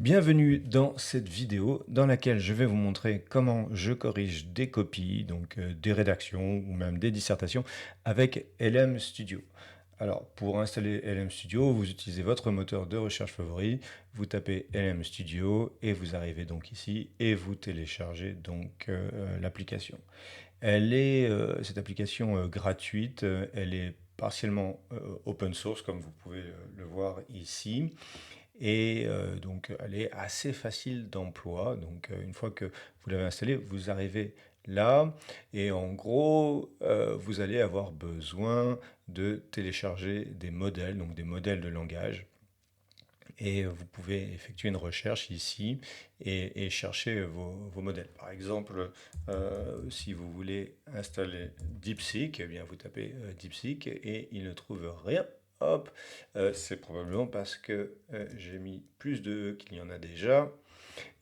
Bienvenue dans cette vidéo dans laquelle je vais vous montrer comment je corrige des copies, donc des rédactions ou même des dissertations avec LM Studio. Alors pour installer LM Studio, vous utilisez votre moteur de recherche favori, vous tapez LM Studio et vous arrivez donc ici et vous téléchargez donc l'application. Cette application gratuite, elle est partiellement open source comme vous pouvez le voir ici. Et donc, elle est assez facile d'emploi. Donc, une fois que vous l'avez installée, vous arrivez là. Et en gros, vous allez avoir besoin de télécharger des modèles, donc des modèles de langage. Et vous pouvez effectuer une recherche ici et chercher vos modèles. Par exemple, si vous voulez installer DeepSeek, eh bien vous tapez DeepSeek et il ne trouve rien. Hop, c'est probablement parce que j'ai mis plus de E qu'il y en a déjà.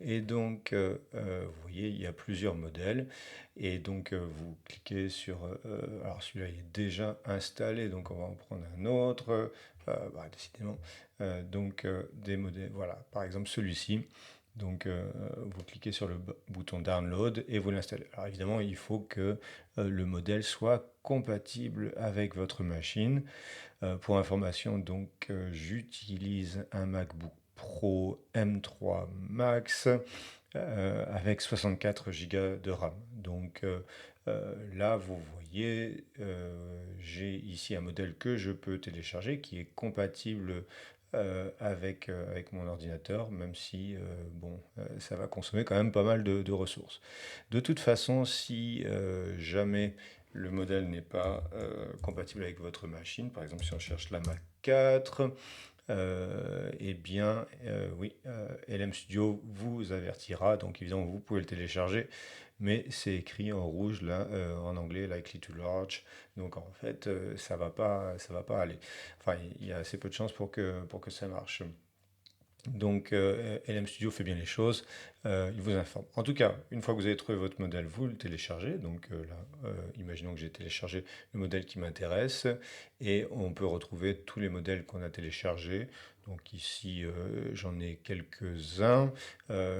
Et donc, vous voyez, il y a plusieurs modèles. Et donc, vous cliquez sur... alors, celui-là, il est déjà installé, donc on va en prendre un autre. Décidément. Donc, des modèles, voilà, par exemple celui-ci. Donc, vous cliquez sur le bouton Download et vous l'installez. Alors, évidemment, il faut que le modèle soit compatible avec votre machine. Pour information, donc, j'utilise un MacBook Pro M3 Max avec 64 Go de RAM. Donc là, vous voyez, j'ai ici un modèle que je peux télécharger qui est compatible avec mon ordinateur, même si bon, ça va consommer quand même pas mal de ressources. De toute façon, si jamais le modèle n'est pas compatible avec votre machine, par exemple si on cherche la Mac 4, eh bien, oui, LM Studio vous avertira. Donc, évidemment, vous pouvez le télécharger, mais c'est écrit en rouge là, en anglais, likely too large. Donc, en fait, ça va pas aller. Enfin, il y a assez peu de chances pour que ça marche. Donc, LM Studio fait bien les choses, il vous informe. En tout cas, une fois que vous avez trouvé votre modèle, vous le téléchargez. Donc là, imaginons que j'ai téléchargé le modèle qui m'intéresse et on peut retrouver tous les modèles qu'on a téléchargés. Donc ici, j'en ai quelques-uns,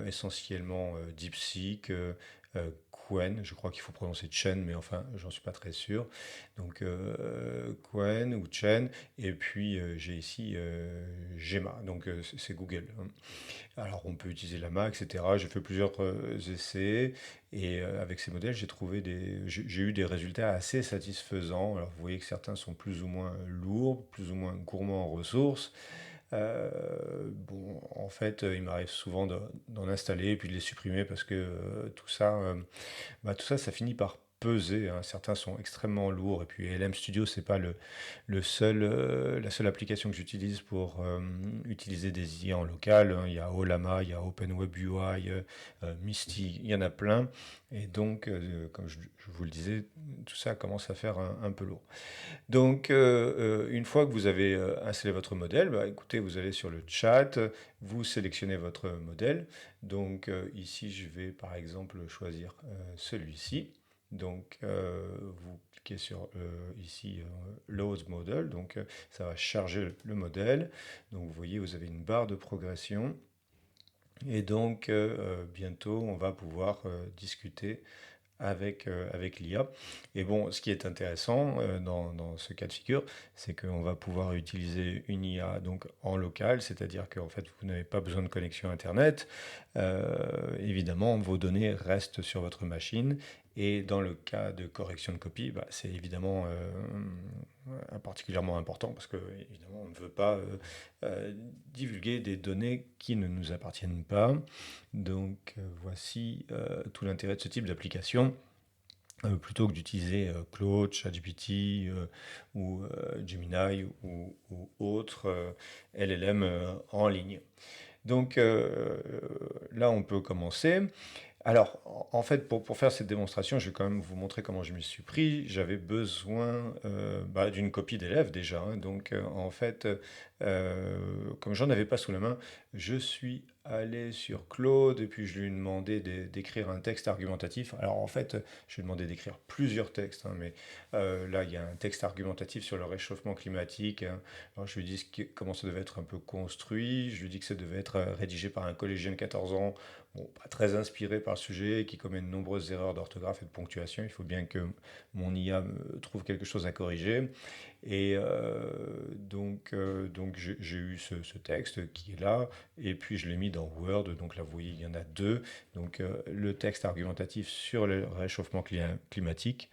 essentiellement DeepSeek, Qwen, je crois qu'il faut prononcer Chen, mais enfin, j'en suis pas très sûr. Donc Qwen ou Chen, et puis j'ai ici Gemma, donc c'est Google, hein. Alors on peut utiliser la Mac, etc. J'ai fait plusieurs essais et avec ces modèles, j'ai eu des résultats assez satisfaisants. Alors vous voyez que certains sont plus ou moins lourds, plus ou moins gourmands en ressources. Bon, en fait, il m'arrive souvent d'en installer et puis de les supprimer parce que tout ça, ça finit par peser, hein. Certains sont extrêmement lourds et puis LM Studio, c'est pas la seule application que j'utilise pour utiliser des IA en local, hein. Il y a Olama, il y a OpenWebUI, Misty, il y en a plein. Et donc, comme je vous le disais, tout ça commence à faire un peu lourd. Donc, une fois que vous avez installé votre modèle, bah, écoutez, vous allez sur le chat, vous sélectionnez votre modèle. Donc, ici, je vais par exemple choisir celui-ci. Donc, vous cliquez sur ici Load Model. Donc, ça va charger le modèle. Donc, vous voyez, vous avez une barre de progression. Et donc, bientôt, on va pouvoir discuter avec l'IA. Et bon, ce qui est intéressant dans ce cas de figure, c'est qu'on va pouvoir utiliser une IA donc en local, c'est-à-dire qu'en fait, vous n'avez pas besoin de connexion Internet. Évidemment, vos données restent sur votre machine. Et dans le cas de correction de copie, bah, c'est évidemment particulièrement important parce que évidemment on ne veut pas divulguer des données qui ne nous appartiennent pas. Donc voici tout l'intérêt de ce type d'application. Plutôt que d'utiliser Claude, ChatGPT ou Gemini ou autres LLM en ligne. Donc là, on peut commencer. Alors, en fait, pour faire cette démonstration, je vais quand même vous montrer comment je m'y suis pris. J'avais besoin d'une copie d'élève déjà, hein. Donc, en fait, comme j'en avais pas sous la main, je suis allé sur Claude et puis je lui ai demandé d'écrire un texte argumentatif. Alors en fait, je lui ai demandé d'écrire plusieurs textes, hein, mais là, il y a un texte argumentatif sur le réchauffement climatique, hein. Alors je lui ai dit comment ça devait être un peu construit. Je lui ai dit que ça devait être rédigé par un collégien de 14 ans, bon, pas très inspiré par le sujet, qui commet de nombreuses erreurs d'orthographe et de ponctuation. Il faut bien que mon IA me trouve quelque chose à corriger. Et donc j'ai eu ce texte qui est là, et puis je l'ai mis dans Word. Donc là, vous voyez, il y en a deux. Donc le texte argumentatif sur le réchauffement climatique,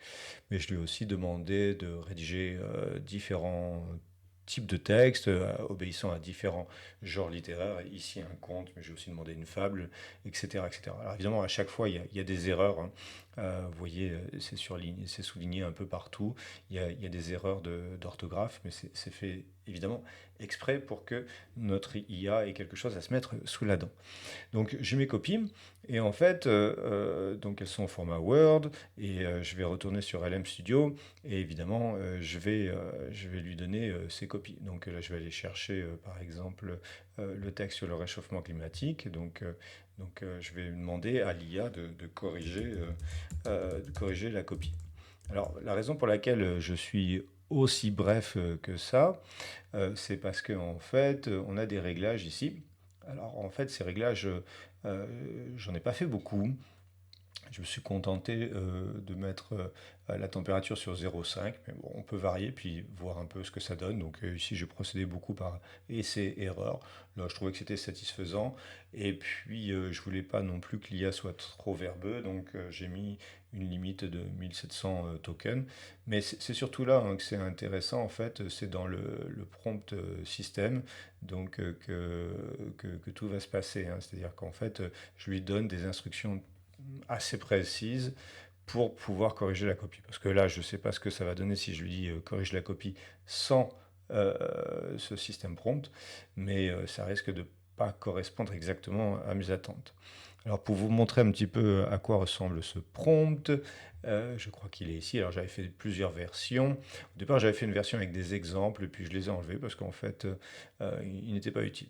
mais je lui ai aussi demandé de rédiger différents types de textes obéissant à différents genres littéraires. Ici, un conte, mais j'ai aussi demandé une fable, etc., etc. Alors évidemment, à chaque fois, il y a des erreurs, hein. Vous voyez, c'est surligné, c'est souligné un peu partout. Il y a des erreurs d'orthographe, mais c'est fait évidemment exprès pour que notre IA ait quelque chose à se mettre sous la dent. Donc j'ai mes copies et en fait, donc elles sont au format Word et je vais retourner sur LM Studio et évidemment je vais lui donner ces copies. Donc là je vais aller chercher par exemple le texte sur le réchauffement climatique. Donc je vais demander à l'IA de corriger la copie. Alors la raison pour laquelle je suis aussi bref que ça, c'est parce qu'en fait on a des réglages ici. Alors en fait, ces réglages, j'en ai pas fait beaucoup. Je me suis contenté de mettre la température sur 0,5, mais bon, on peut varier puis voir un peu ce que ça donne. Donc ici, j'ai procédé beaucoup par essai-erreur. Là, je trouvais que c'était satisfaisant. Et puis, je voulais pas non plus que l'IA soit trop verbeux, donc j'ai mis une limite de 1700 tokens. Mais c'est surtout là hein, que c'est intéressant, en fait, c'est dans le prompt système donc, que tout va se passer, hein. C'est-à-dire qu'en fait, je lui donne des instructions assez précise pour pouvoir corriger la copie. Parce que là, je ne sais pas ce que ça va donner si je lui dis corrige la copie sans ce système prompt, mais ça risque de pas correspondre exactement à mes attentes. Alors pour vous montrer un petit peu à quoi ressemble ce prompt, je crois qu'il est ici. Alors j'avais fait plusieurs versions. Au départ j'avais fait une version avec des exemples et puis je les ai enlevés parce qu'en fait ils n'étaient pas utiles.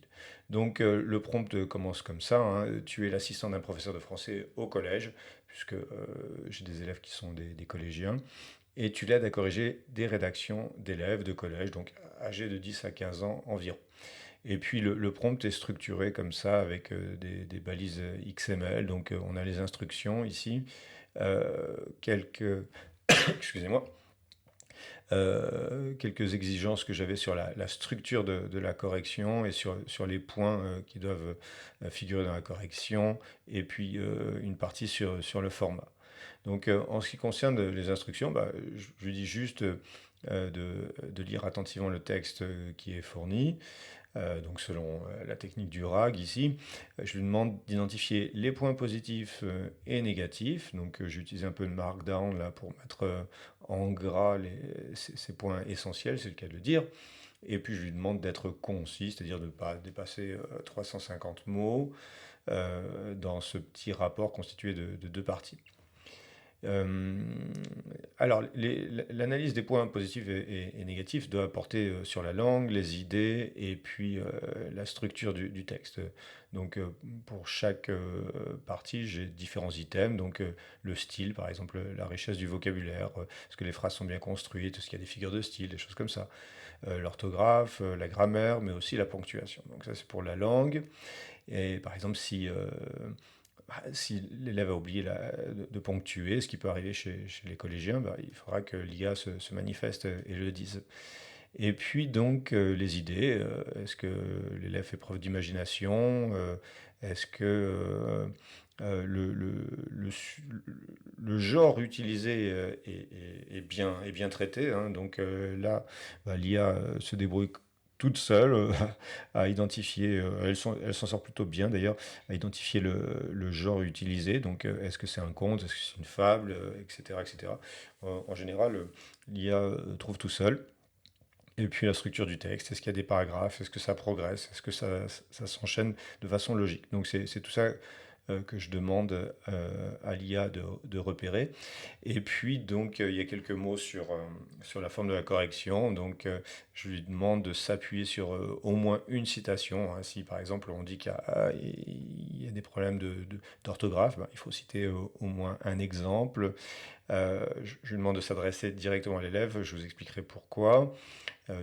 Donc le prompt commence comme ça, hein. Tu es l'assistant d'un professeur de français au collège, puisque j'ai des élèves qui sont des collégiens, et tu l'aides à corriger des rédactions d'élèves de collège, donc âgés de 10 à 15 ans environ. Et puis le prompt est structuré comme ça avec des balises XML. Donc on a les instructions ici, quelques, excusez-moi, quelques exigences que j'avais sur la structure de la correction et sur les points qui doivent figurer dans la correction, et puis une partie sur le format. Donc en ce qui concerne les instructions, bah, je lui dis juste de lire attentivement le texte qui est fourni. Donc selon la technique du RAG ici, je lui demande d'identifier les points positifs et négatifs. Donc j'ai utilisé un peu de Markdown là pour mettre en gras ces points essentiels, c'est le cas de le dire. Et puis je lui demande d'être concis, c'est-à-dire de ne pas dépasser 350 mots dans ce petit rapport constitué de deux parties. Euh, alors, l'analyse des points positifs et négatifs doit porter sur la langue, les idées et puis la structure du texte. Donc, pour chaque partie, j'ai différents items. Donc, le style, par exemple, la richesse du vocabulaire, est-ce que les phrases sont bien construites, est-ce qu'il y a des figures de style, des choses comme ça. L'orthographe, la grammaire, mais aussi la ponctuation. Donc, ça, c'est pour la langue. Et par exemple, si l'élève a oublié de ponctuer, ce qui peut arriver chez les collégiens, bah, il faudra que l'IA se manifeste et le dise. Et puis donc les idées, est-ce que l'élève fait preuve d'imagination? Est-ce que le genre utilisé est bien traité, hein. Donc là, bah, l'IA se débrouille toute seule à identifier, elle s'en sort plutôt bien d'ailleurs, à identifier le genre utilisé. Donc est-ce que c'est un conte, est-ce que c'est une fable, etc., etc. En général, l'IA trouve tout seul. Et puis la structure du texte, est-ce qu'il y a des paragraphes, est-ce que ça progresse, est-ce que ça s'enchaîne de façon logique. Donc c'est tout ça que je demande à l'IA de repérer. Et puis, donc, il y a quelques mots sur la forme de la correction. Donc, je lui demande de s'appuyer sur au moins une citation, hein. Si, par exemple, on dit qu'il y a des problèmes d'orthographe, ben, il faut citer au moins un exemple. Je lui demande de s'adresser directement à l'élève. Je vous expliquerai pourquoi.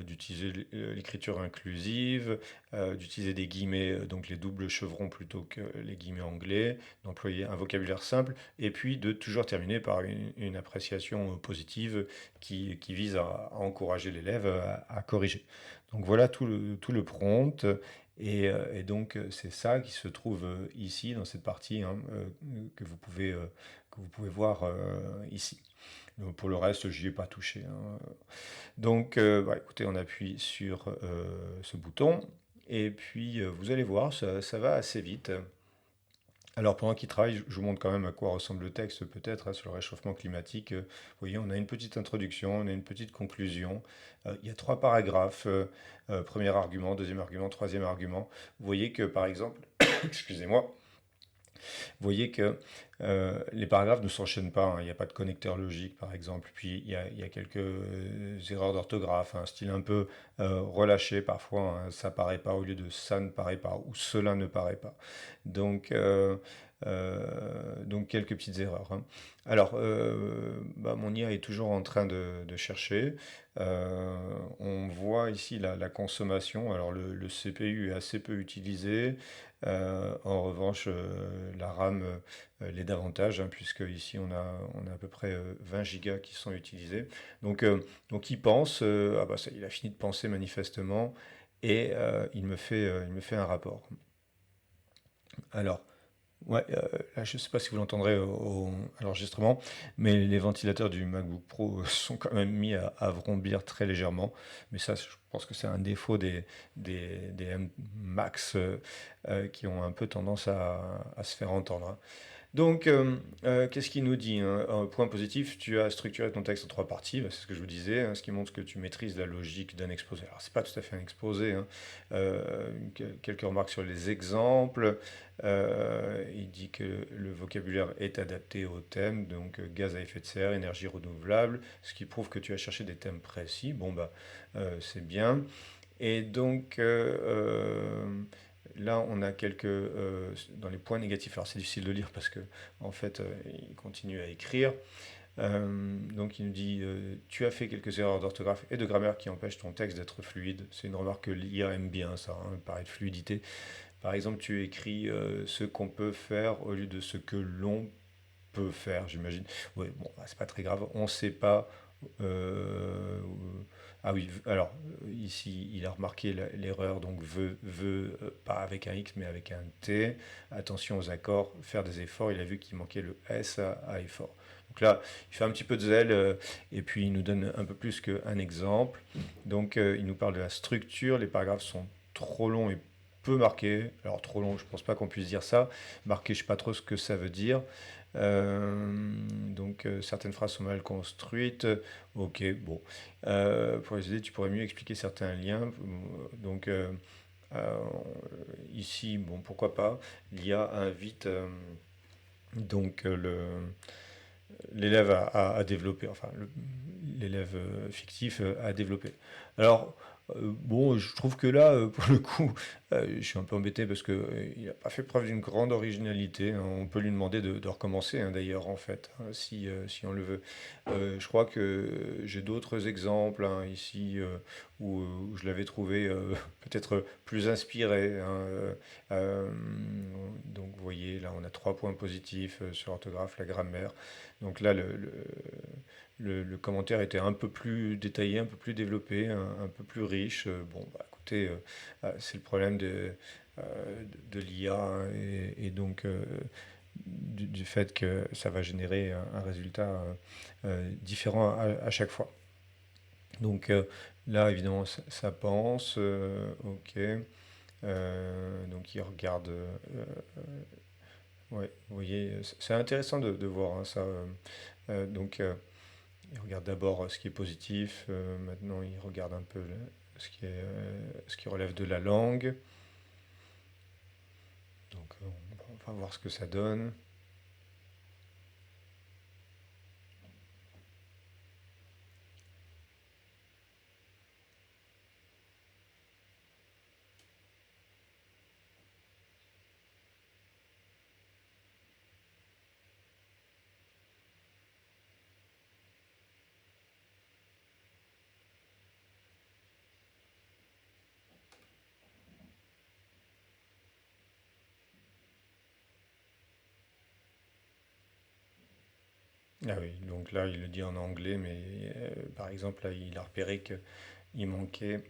D'utiliser l'écriture inclusive, d'utiliser des guillemets, donc les doubles chevrons plutôt que les guillemets anglais, d'employer un vocabulaire simple, et puis de toujours terminer par une appréciation positive qui vise à encourager l'élève à corriger. Donc voilà tout le prompt. Et donc c'est ça qui se trouve ici dans cette partie, hein, que vous pouvez voir ici. Donc, pour le reste, j'y ai pas touché, hein. Donc, bah, écoutez, on appuie sur ce bouton et puis vous allez voir, ça va assez vite. Alors, pendant qu'il travaille, je vous montre quand même à quoi ressemble le texte, peut-être, hein, sur le réchauffement climatique. Vous voyez, on a une petite introduction, on a une petite conclusion. Il y a trois paragraphes. Premier argument, deuxième argument, troisième argument. Vous voyez que, par exemple, excusez-moi, vous voyez que les paragraphes ne s'enchaînent pas, hein. Il n'y a pas de connecteur logique, par exemple. Puis il y a quelques erreurs d'orthographe, un style un peu relâché parfois, hein. Ça paraît pas au lieu de ça ne paraît pas ou cela ne paraît pas. Donc, donc quelques petites erreurs, hein. Alors, bah, mon IA est toujours en train de chercher. On voit ici la consommation. Alors, le CPU est assez peu utilisé. En revanche, la RAM l'est davantage, hein, puisque ici on a à peu près 20 gigas qui sont utilisés. Donc il pense, ah bah ça, il a fini de penser manifestement, et il me fait un rapport. Alors, ouais, là, je ne sais pas si vous l'entendrez à l'enregistrement, mais les ventilateurs du MacBook Pro sont quand même mis à vrombir très légèrement. Mais ça, je pense que c'est un défaut des M Max qui ont un peu tendance à se faire entendre, hein. Donc, qu'est-ce qu'il nous dit, hein? Point positif, tu as structuré ton texte en trois parties, bah, c'est ce que je vous disais, hein, ce qui montre que tu maîtrises la logique d'un exposé. Alors, c'est pas tout à fait un exposé, hein. Quelques remarques sur les exemples. Il dit que le vocabulaire est adapté au thème, donc gaz à effet de serre, énergie renouvelable, ce qui prouve que tu as cherché des thèmes précis. Bon, bah, c'est bien. Et donc, là, on a quelques dans les points négatifs. Alors, c'est difficile de lire parce que, en fait, il continue à écrire. Donc, il nous dit tu as fait quelques erreurs d'orthographe et de grammaire qui empêchent ton texte d'être fluide. C'est une remarque que l'IA aime bien, ça, hein, parler de fluidité. Par exemple, tu écris ce qu'on peut faire au lieu de ce que l'on peut faire, j'imagine. Oui, bon, bah, c'est pas très grave. On sait pas. euh, ah oui, alors ici il a remarqué l'erreur, donc pas avec un X mais avec un T. Attention aux accords, faire des efforts. Il a vu qu'il manquait le S à effort. Donc là, il fait un petit peu de zèle et puis il nous donne un peu plus qu'un exemple. Donc il nous parle de la structure. Les paragraphes sont trop longs et peu marqués. Alors trop long, je pense pas qu'on puisse dire ça. Marqué, je sais pas trop ce que ça veut dire. Donc certaines phrases sont mal construites. Ok, bon. Pour les aider, tu pourrais mieux expliquer certains liens. Donc euh, ici, bon, pourquoi pas. L'IA invite donc l'élève à développer, enfin l'élève fictif à développer. Alors, bon, je trouve que là, pour le coup, je suis un peu embêté parce que il n'a pas fait preuve d'une grande originalité, hein. On peut lui demander de recommencer, hein, d'ailleurs, en fait, hein, si on le veut. Je crois que j'ai d'autres exemples, hein, ici où je l'avais trouvé peut-être plus inspiré, hein. Euh, donc, vous voyez, là, on a trois points positifs sur l'orthographe, la grammaire. Donc là, le commentaire était un peu plus détaillé, un peu plus développé, un peu plus riche. Bon, bah, écoutez, c'est le problème euh, de l'IA, hein, et donc du fait que ça va générer un résultat différent à chaque fois. Donc là, évidemment, ça pense. Ok. Donc il regarde. Ouais, vous voyez, c'est intéressant de voir, hein, ça. Donc, il regarde d'abord ce qui est positif, maintenant il regarde un peu ce qui relève de la langue. Donc, va voir ce que ça donne. Ah oui, donc là, il le dit en anglais, mais par exemple, là, il a repéré qu'il manquait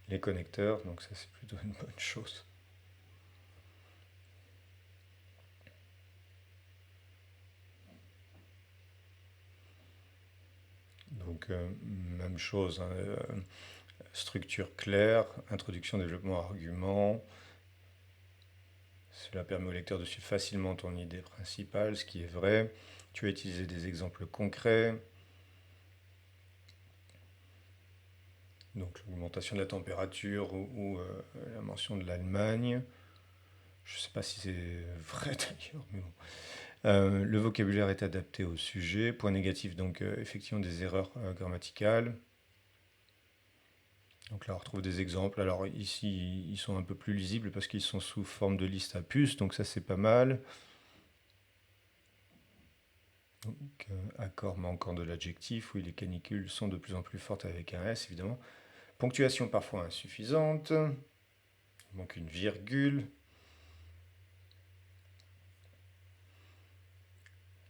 les connecteurs, donc ça, c'est plutôt une bonne chose. Donc, même chose, hein, structure claire, introduction, développement, argument. Cela permet au lecteur de suivre facilement ton idée principale, ce qui est vrai. Tu as utilisé des exemples concrets. Donc l'augmentation de la température ou la mention de l'Allemagne. Je ne sais pas si c'est vrai d'ailleurs, mais bon. Le vocabulaire est adapté au sujet. Point négatif, donc effectivement des erreurs grammaticales. Donc là, on retrouve des exemples. Alors ici, ils sont un peu plus lisibles parce qu'ils sont sous forme de liste à puces, donc ça c'est pas mal. Donc, accord manquant de l'adjectif, oui, les canicules sont de plus en plus fortes avec un S, évidemment. Ponctuation parfois insuffisante. Il manque une virgule.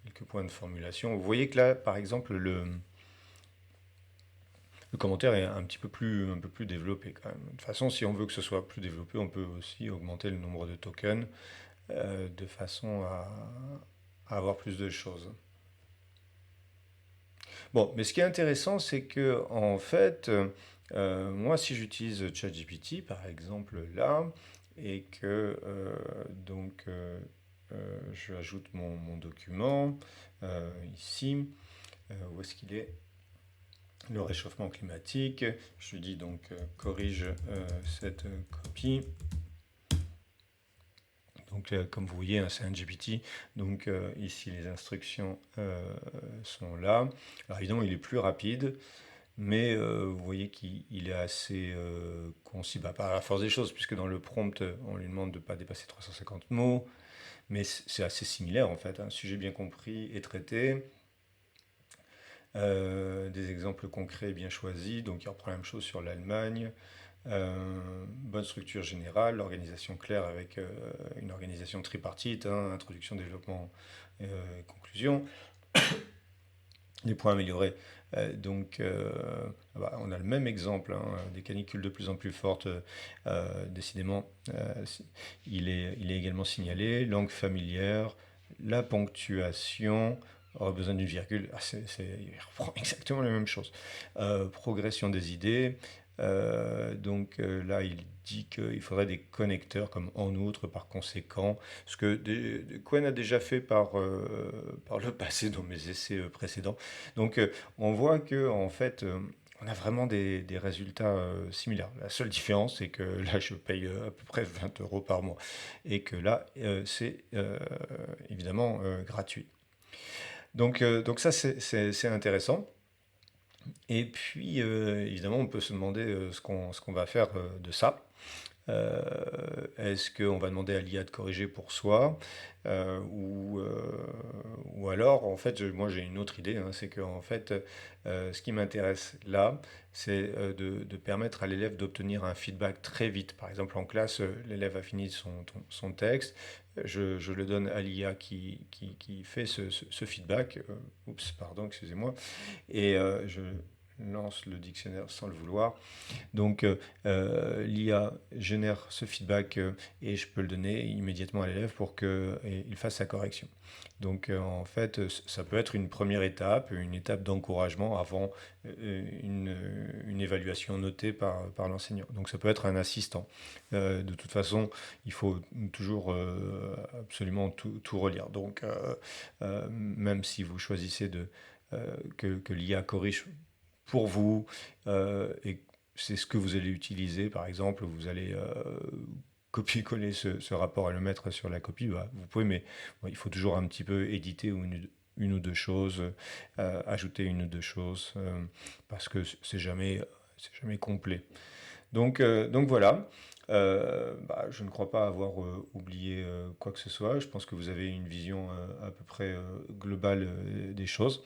Quelques points de formulation. Vous voyez que là, par exemple, le commentaire est un peu plus développé quand même. De toute façon, si on veut que ce soit plus développé, on peut aussi augmenter le nombre de tokens de façon à avoir plus de choses. Bon, mais ce qui est intéressant, c'est que en fait, moi, si j'utilise ChatGPT, par exemple, là, et que je ajoute mon document ici, où est-ce qu'il est? Le réchauffement climatique. Je lui dis donc corrige cette copie. Donc, comme vous voyez, hein, c'est un GPT. Donc, ici, les instructions sont là. Alors, évidemment, il est plus rapide, mais vous voyez qu'il est assez concis, par la force des choses, puisque dans le prompt, on lui demande de ne pas dépasser 350 mots. Mais c'est assez similaire, en fait. Un sujet bien compris et traité. Des exemples concrets bien choisis. Donc, il reprend la même chose sur l'Allemagne. Bonne structure générale, l'organisation claire avec une organisation tripartite, hein, introduction, développement, conclusion. Les points améliorés. On a le même exemple, hein, des canicules de plus en plus fortes, décidément. Il est également signalé. Langue familière, la ponctuation, aura besoin d'une virgule. Il reprend exactement la même chose. Progression des idées. Là, il dit qu'il faudrait des connecteurs comme en outre, par conséquent, ce que Quen a déjà fait par le passé dans mes essais précédents. Donc, on voit que en fait, on a vraiment des résultats similaires. La seule différence, c'est que là, je paye à peu près 20 euros par mois et que là, c'est évidemment gratuit. Donc ça, c'est intéressant. Et puis, évidemment, on peut se demander ce qu'on va faire de ça. Est-ce qu'on va demander à l'IA de corriger pour soi ou alors, en fait, moi j'ai une autre idée, hein, c'est que en fait, ce qui m'intéresse là, c'est de permettre à l'élève d'obtenir un feedback très vite. Par exemple, en classe, l'élève a fini son texte, je le donne à l'IA qui fait ce feedback. Oups, pardon, excusez-moi. Et je lance le dictionnaire sans le vouloir. Donc, l'IA génère ce feedback et je peux le donner immédiatement à l'élève pour qu'il fasse sa correction. Donc, en fait, ça peut être une première étape, une étape d'encouragement avant une évaluation notée par l'enseignant. Donc, ça peut être un assistant. De toute façon, il faut toujours absolument tout relire. Donc, même si vous choisissez que l'IA corrige pour vous et c'est ce que vous allez utiliser. Par exemple, vous allez copier-coller ce rapport et le mettre sur la copie, bah, vous pouvez, mais bon, il faut toujours un petit peu éditer une ou deux choses, ajouter une ou deux choses, parce que c'est jamais complet. Donc voilà. Bah, je ne crois pas avoir oublié quoi que ce soit. Je pense que vous avez une vision à peu près globale des choses.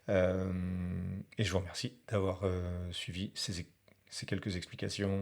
Et je vous remercie d'avoir suivi ces quelques explications.